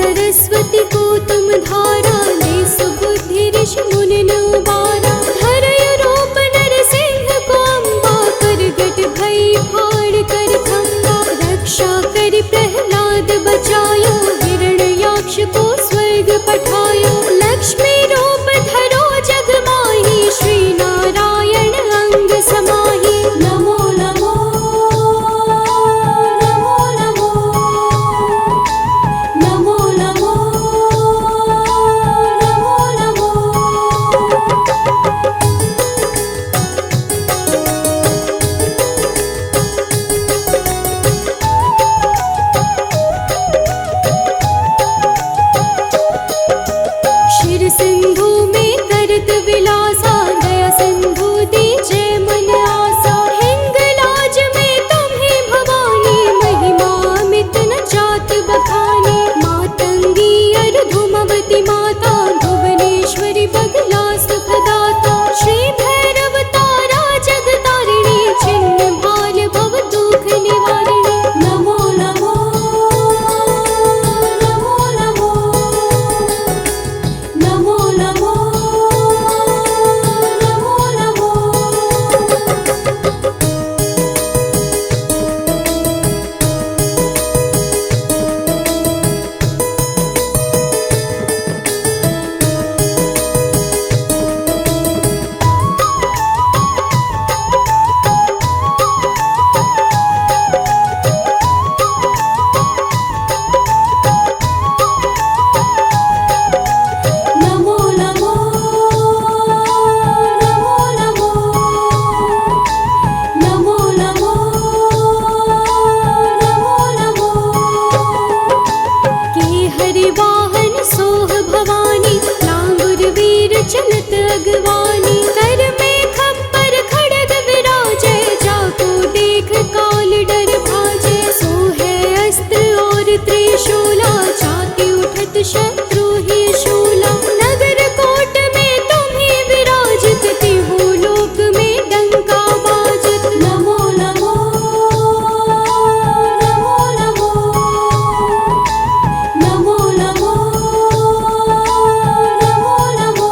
सरस्वती को तुम धारा, ले सुबुद्धि ऋषि मुनि ने उबारा। धरय रूप नरसिंह को अम्बा, करगट भई फाड़ कर खम्बा। रक्षा कर प्रहलाद बचायो, हिरण्याक्ष को स्वर्ग पठायो। लक्ष्मी रूप धरो जग माही, श्री नारायण अंग समाही। नमो नमो नमो नमो नमो नमो नमो नमो। क्षीर सिंधु में करत विलासा, दया सिंधु दीजे मन आसा। हिंगलाज में तुम्हें भवानी, महिमा अमित न जात बखानी। मातंगी अर्धुमवती माता, भुवनेश्वरी बगला सुखदाता। श्री भैरव तारा जगतारिणी, छिन्न भाल भव दुख निवारिणी। नमो नमो नमो नमो नमो नमो नमो नमो। नमो नमो नमो नमो नमो नमो नमो नमो। के हरि वाहन सोह भवानी, लांगुर वीर चलत अगवानी। कर में खप्पर खड़ग विराजे, जाको देख काल डर भाजे। सोहे अस्त्र और त्रिशूला, जाति उठत शत्रु ही शूला। नगर कोट में तुम्हें विराजित, तिहु लोक में डंका बाजत। नमो नमो नमो नमो नमो नमो नमो नमो।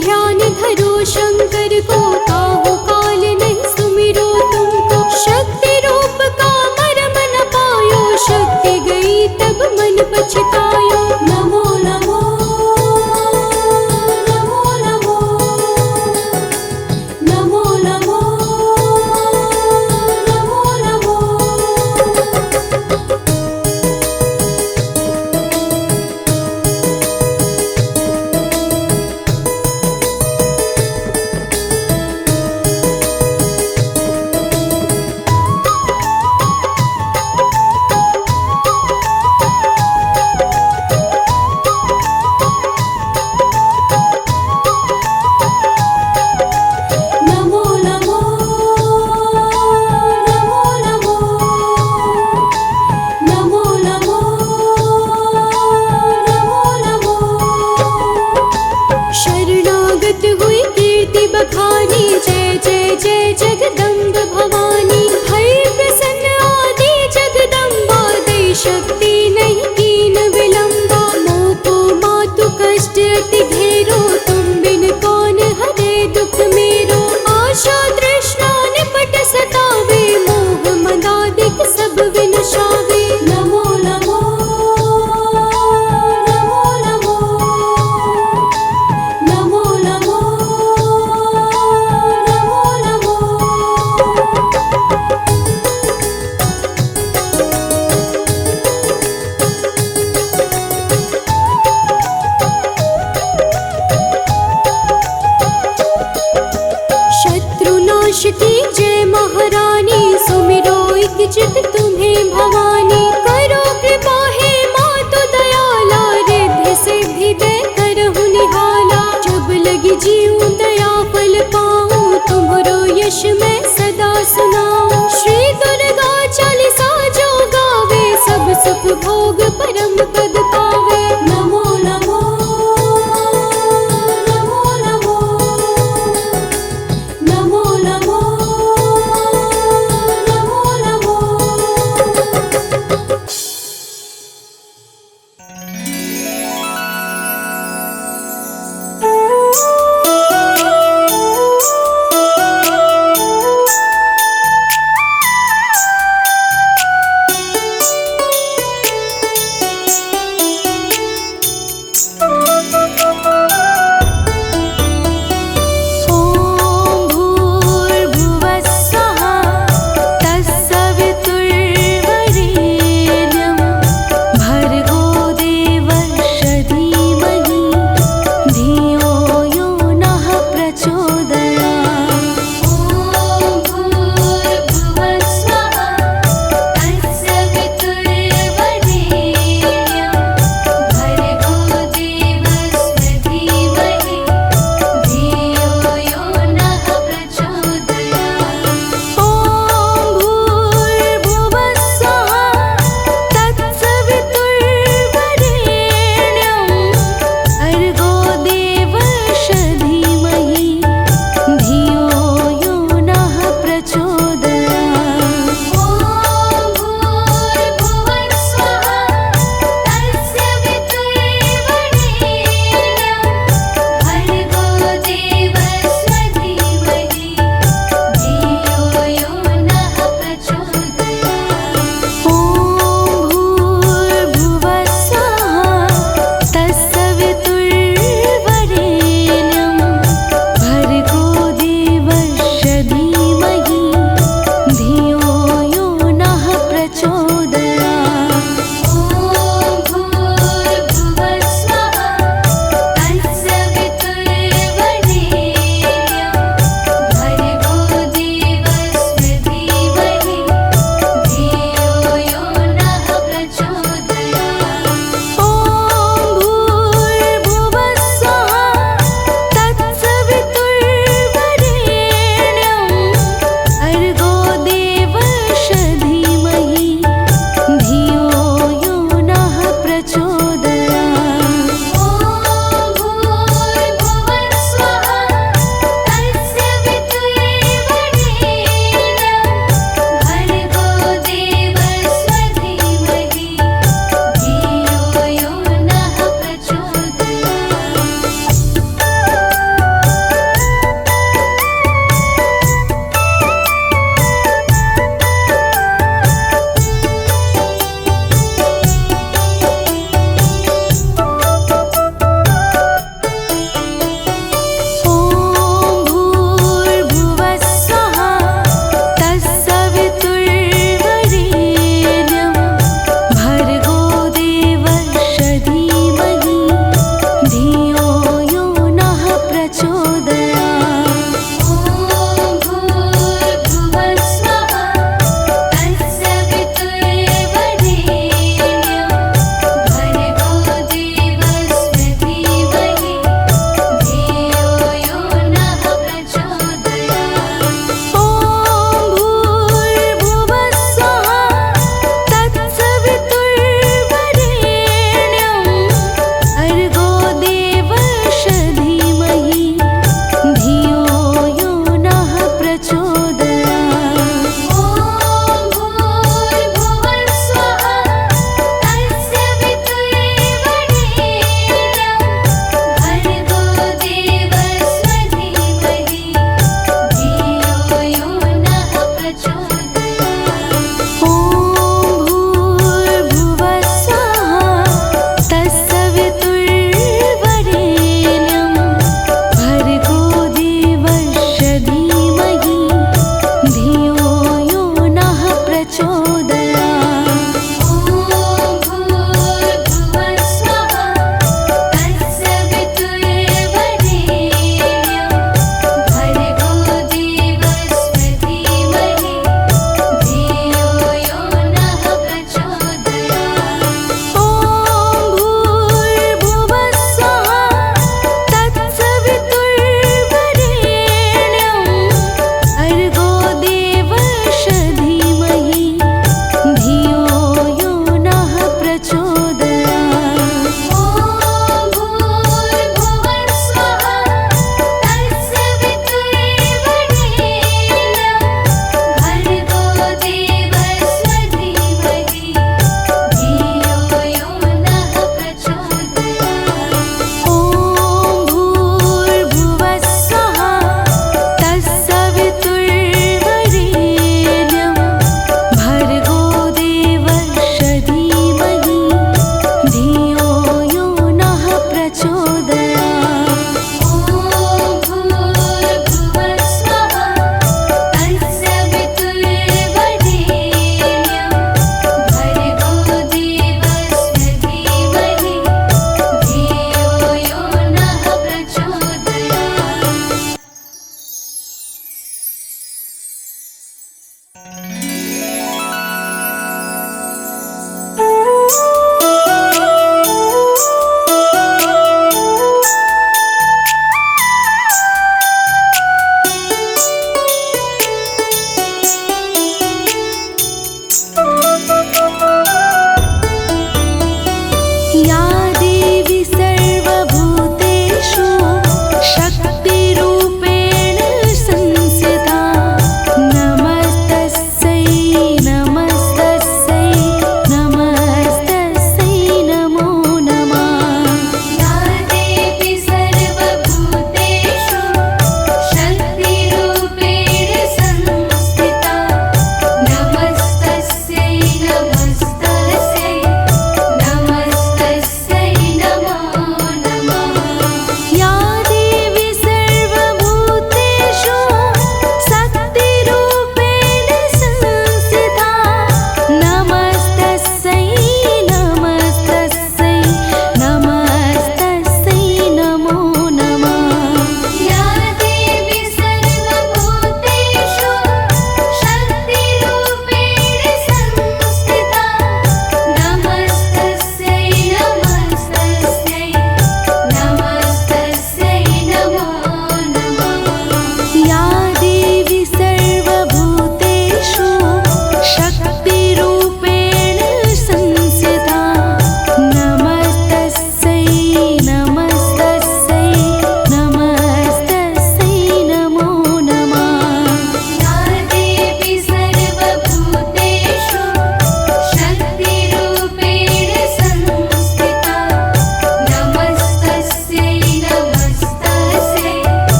ध्यान धरो शंकर को, ताहु काल नहीं सुमिरो तुमको। शक्ति रूप का मर्म न पायो, शक्ति गई तब मन पछतायो। नमो नमो नमो नमो नमो नमो नमो नमो।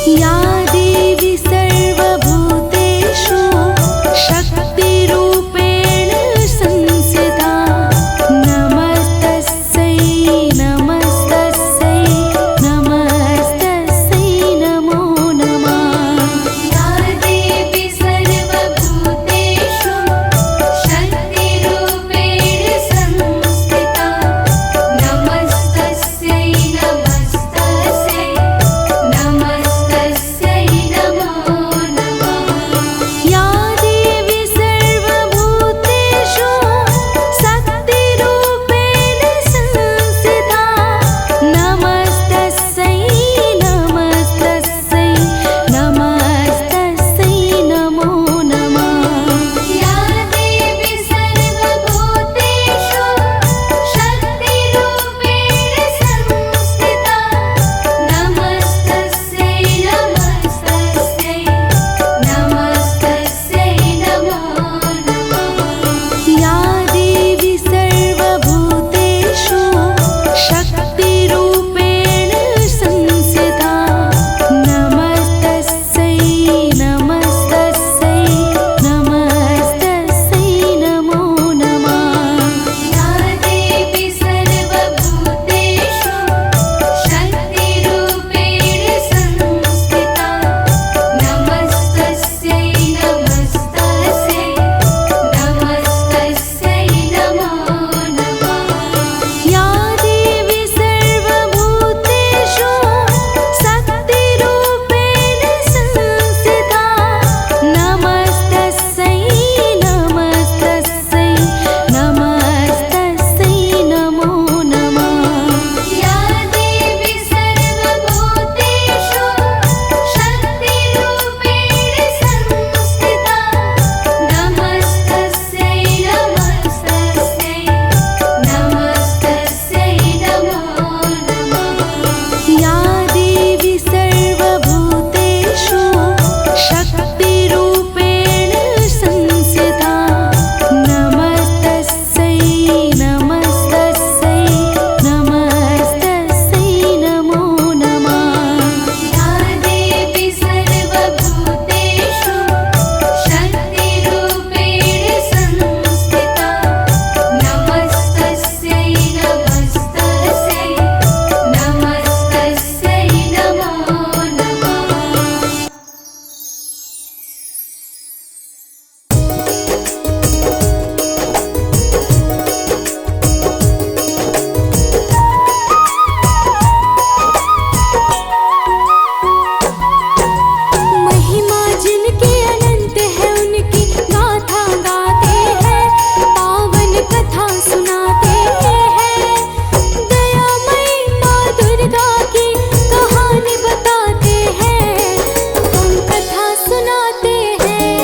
या देवी सर्वभूतेषु शक्तिरूपेण संस्थिता नमस्तस्यै नमस्तस्यै नमस्तस्यै नमो नमः। या देवी सर्वभूतेषु शक्तिरूपेण संस्थिता नमस्तस्यै नमस्तस्यै नमस्तस्यै नमो नमः। या देवी सर्वभूतेषु शक्तिरूपेण संस्थिता नमस्तस्यै नमस्तस्यै नमस्तस्यै नमो नमः। या देवी सर्वभूतेषु शक्तिरूपेण संस्थिता नमस्तस्यै नमस्तस्यै नमस्तस्यै नमो नमः। या देवी सर्वभूतेषु शक्तिरूपेण संस्थिता नमस्तस्यै नमस्तस्यै नमस्तस्यै नमो नमः। या देवी सर्वभूतेषु शक्तिरूपेण संस्थिता नमस्तस्यै नमस्तस्यै नमस्तस्यै नमो नमः। या देवी सर्वभूतेषु शक्तिरूपेण संस्थिता नमस्तस्यै नमस्तस्यै नमस्तस्यै नमो नमः। या देवी सर्वभूतेषु शक्तिरूपेण संस्थिता नमस्तस्यै नमस्तस्यै नमस्तस्यै नमो नमः। या देवी सर्वभूतेषु शक्तिरूपेण संस्थिता नमस्तस्यै नमस्तस्यै नमस्तस्यै नमो नमः। या देवी सर्वभूतेषु शक्तिरूपेण संस्थिता नमस्तस्यै नमस्तस्यै नमस्तस्यै नमो नमः। महिमा जिनकी अनंत है उनकी गाथा गाते हैं पावन कथा सुनाते हैं दयामयी माँ दुर्गा की कहानी बताते हैं हम कथा सुनाते हैं।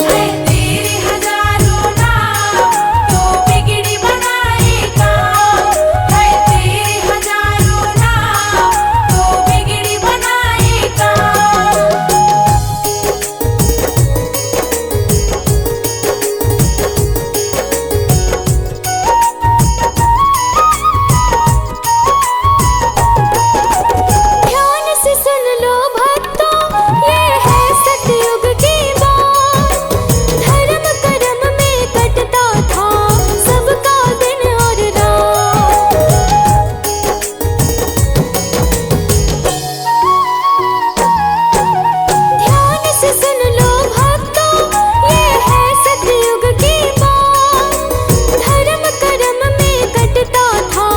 है तेरे हजारों नाम तो बिगड़ी बनाएगा है तेरे हजारों नाम तो बिगड़ी बनाएगा। ध्यान से सुन लो भक्तों ये है सतयुग की बात धर्म कर्म में कटता था सबका दिन और रात। ध्यान से सुन लो भक्तों ये है सतयुग की बात धर्म कर्म में कटता था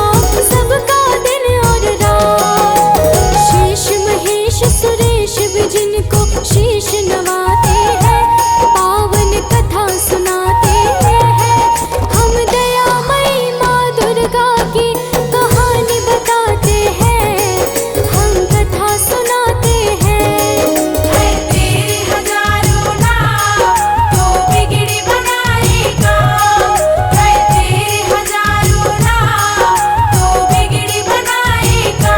सबका दिन और रात। शेष महेश सुरेश भी जिनको शीश नवाते हैं पावन कथा सुनाते हैं हम दयामयी माँ दुर्गा की कहानी बताते हैं हम कथा सुनाते हैं। है तेरे हजारों नाम तो बिगड़ी बनाएगा है तेरे हजारों नाम तो बिगड़ी बनाएगा।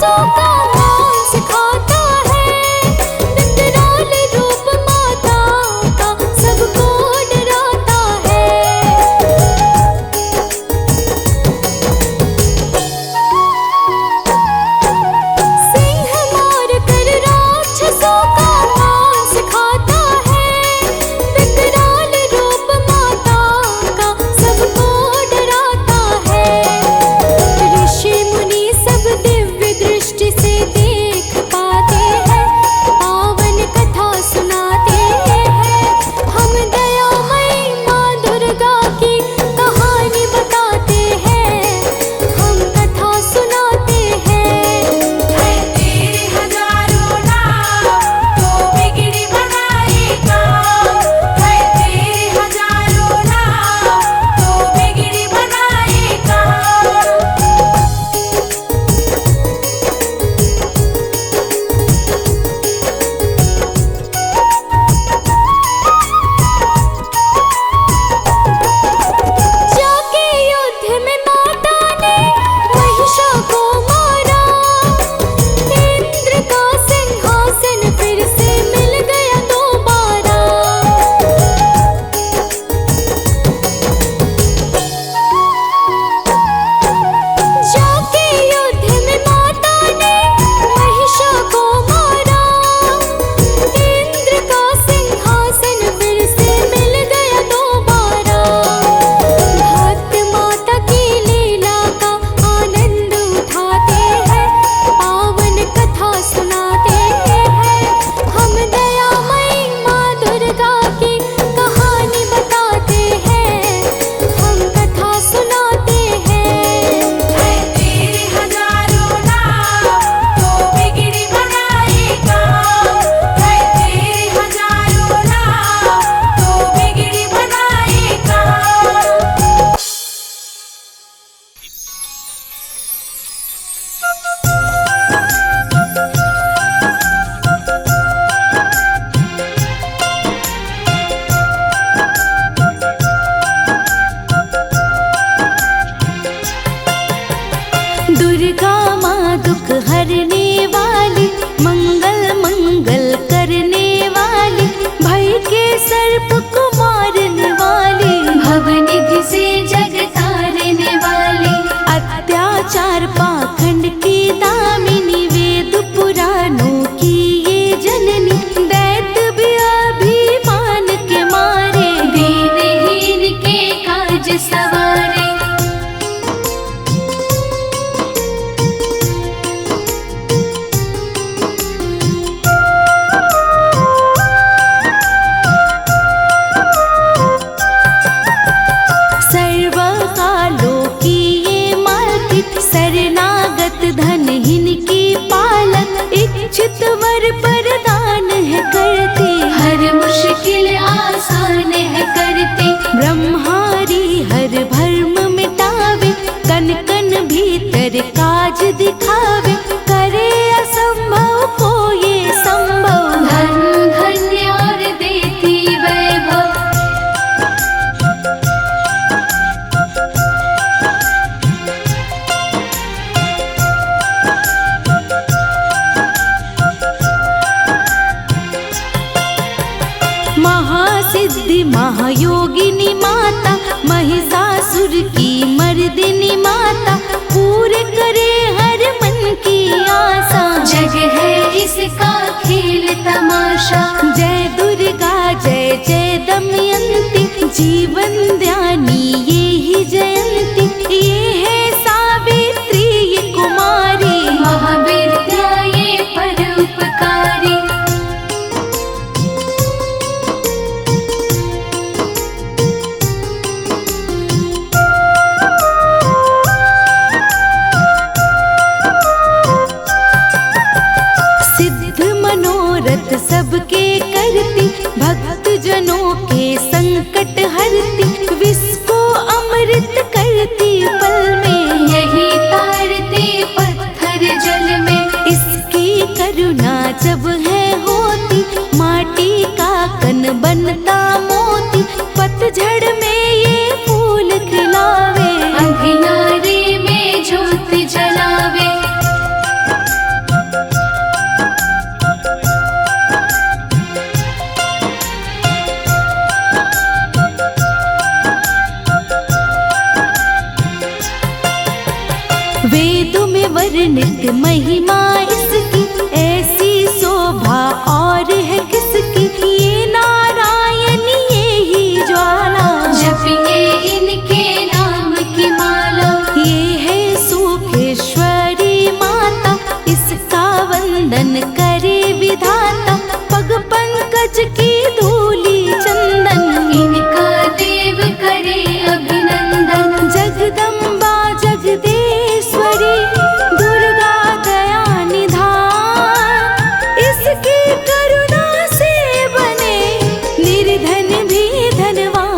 राक्षसों का मांस खाता है, विकराल रूप माता का सबको डराता है। सिंह मार कर राक्षसों का मांस खाता है, विकराल रूप माता का सबको डराता है। ऋषि मुनि सब दिव्य दृष्टि से देख पाते हैं, पावन कथा सुनाते हैं। हम दयामयी माँ दुर्गा की कहानी बताते हैं, हम कथा सुनाते हैं। है तेरे हजारों नाम तो बिगड़ी बनाए काम, है तेरे हजारों नाम तो बिगड़ी बनाए काम। जाके युद्ध में माता ने महिषा को मारा, इंद्र का सिंहासन फिर से मिल गया दोबारा। जाके युद्ध में माता ने महिषा को मारा, इंद्र का सिंहासन फिर से मिल गया दोबारा। भक्त माता की लीला का आनंद उठाते हैं, पावन कथा सुनाते हैं। हम दयामयी माँ दुर्गा की कहानी बताते हैं, हम कथा सुनाते हैं। है तेरे हजारों नाम तो बिगड़ी बनाए काम, है तेरे हजारों नाम तो बिगड़ी बनाए काम। दुर्गा माँ दुख हरने वाली, मंगल मंगल करने वाली, भय के सर्प को मारने वाली, भवनिधि से जग तारने वाली, अत्याचार पाखंड की दामिनी, वेद पुराणों की ये जननी, दैत्य भी अभिमान के मारे, दीनहीन के काज सवारे। सर्वकालों की ये मालकिन, शरणागत धनहीन की पालक, इच्छित वर प्रदान है करती, हर मुश्किल आसान है करती। ब्रह्मारी हर भर्म मिटावे, कन कन भीतर काज दिखावे, करे असंभव को ये संभव, धन धन्य और देती वैभव। महासिद्धि महायोगिनी माता, महिषासुर की मर्दिनी माता, पूरे करे हर मन की आशा, जग है इसका खेल तमाशा। जय दुर्गा जय जय दमयंती, जीवन ध्यानी ये ही जयंती, ये है सावित्री ये कुमारी, महाविद्या ये परोपकारी। सबके करती, भक्त जनों के संकट हरती, विष को अमृत करती पल में, यही तारती पत्थर जल में। इसकी करुणा जब है होती, माटी का कन बनता मोती, पतझड़ में ये फूल खिलावे, अंधियारे में ज्योति जलावे। नित महिमा इसकी, ऐसी शोभा और है किसकी। ये नारायण ये ही ज्वाला, जपिए इनके नाम की माला। ये है सुखेश्वरी माता, इसका वंदन करे विधाता। पग पंकज की धूली चंदन, इनका देव करे अभिनंदन। जगदम्बा जगदेश्वरी दुर्गा दया निधान, इसकी करुणा से बने निर्धन भी धनवान।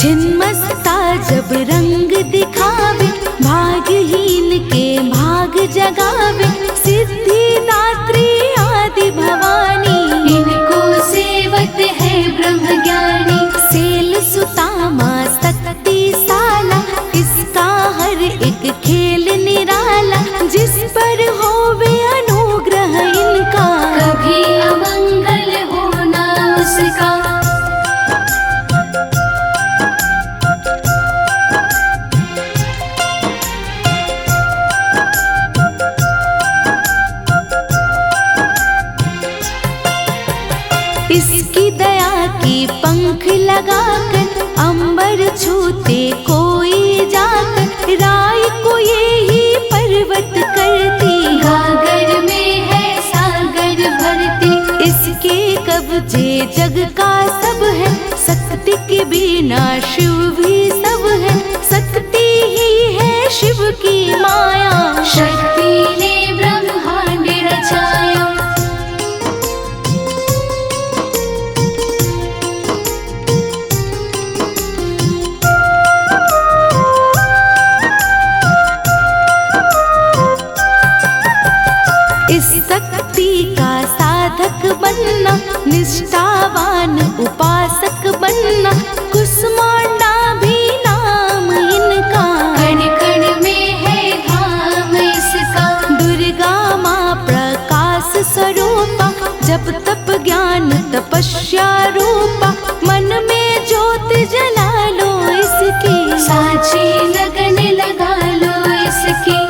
छिन्मस्ता जब रंग दिखावे, भाग्यहीन के भाग जगावे। सिद्धिदात्री आदि भवानी, इनको सेवत है ब्रह्म ज्ञानी। सेल सुतामा शक्ति साला, इसका हर एक खेल निराला। जिस पर होवे अनुग्रह इनका, कभी अमंगल होना उसका। इसकी दया की पंख लगाकर, अंबर छूते कोई जाकर। राय को ये ही पर्वत करती, गागर में है सागर भरती। इसके कब्जे जग का सब है। शक्ति के बिना शिव भी सब है, शक्ति ही है शिव की माया। शक्ति ने ब्रह्मांड रचाया। इस शक्ति का साधक बनना, निष्ठावान उपासक बनना। कुसुमांडा भी नाम इनका, कण कण में है धाम इसका। दुर्गा माँ प्रकाश स्वरूपा, जप तप ज्ञान तपस्या रूपा। मन में ज्योत जला लो इसकी, साची लगन लगा लो इसकी।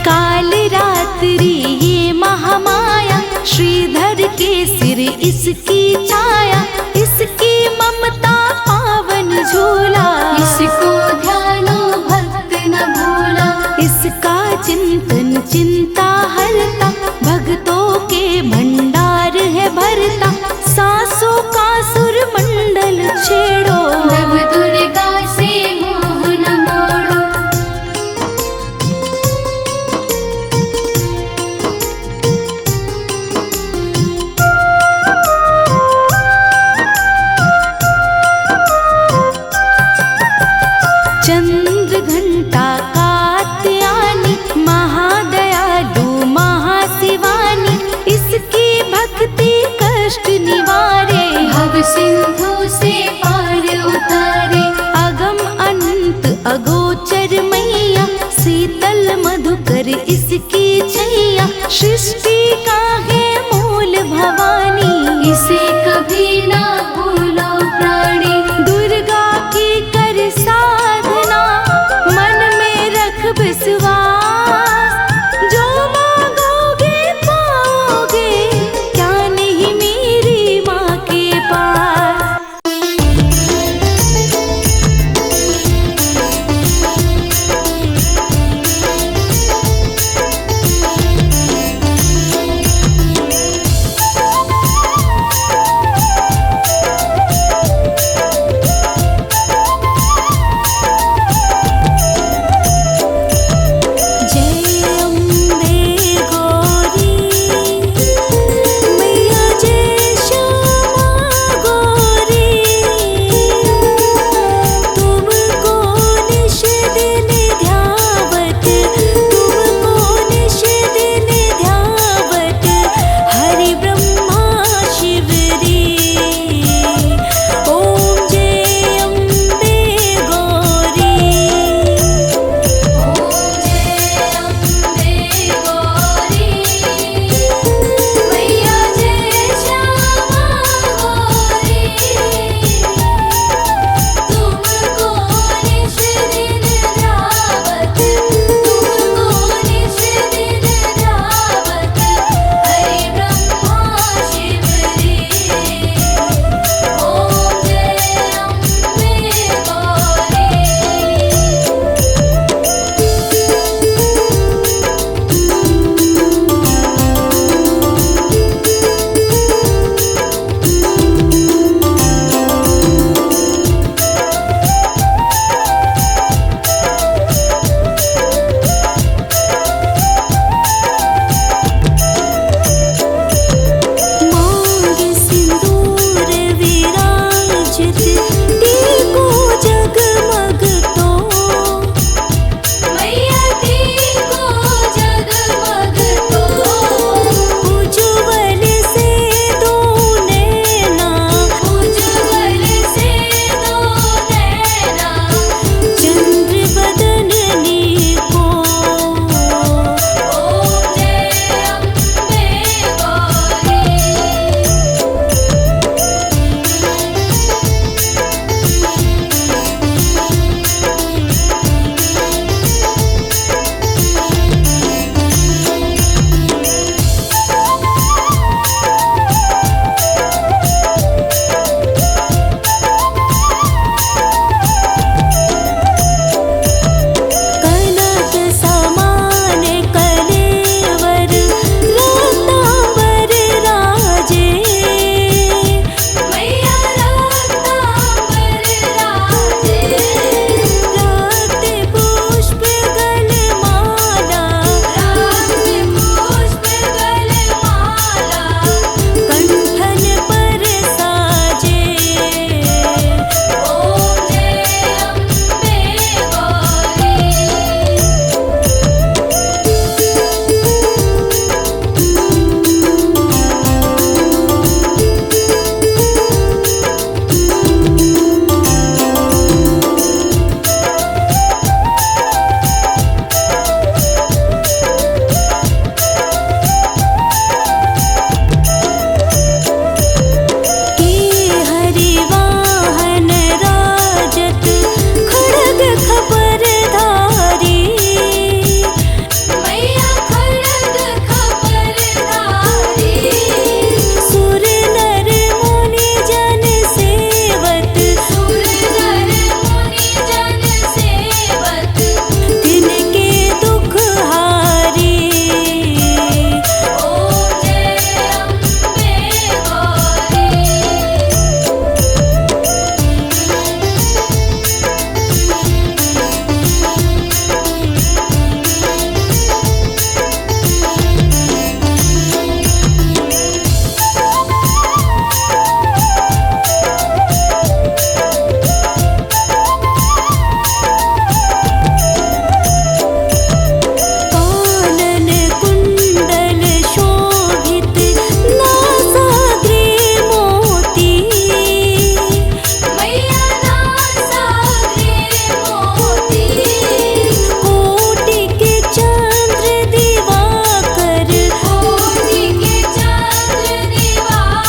काल रात्रि ये महामाया, श्रीधर के सिर इसकी छाया।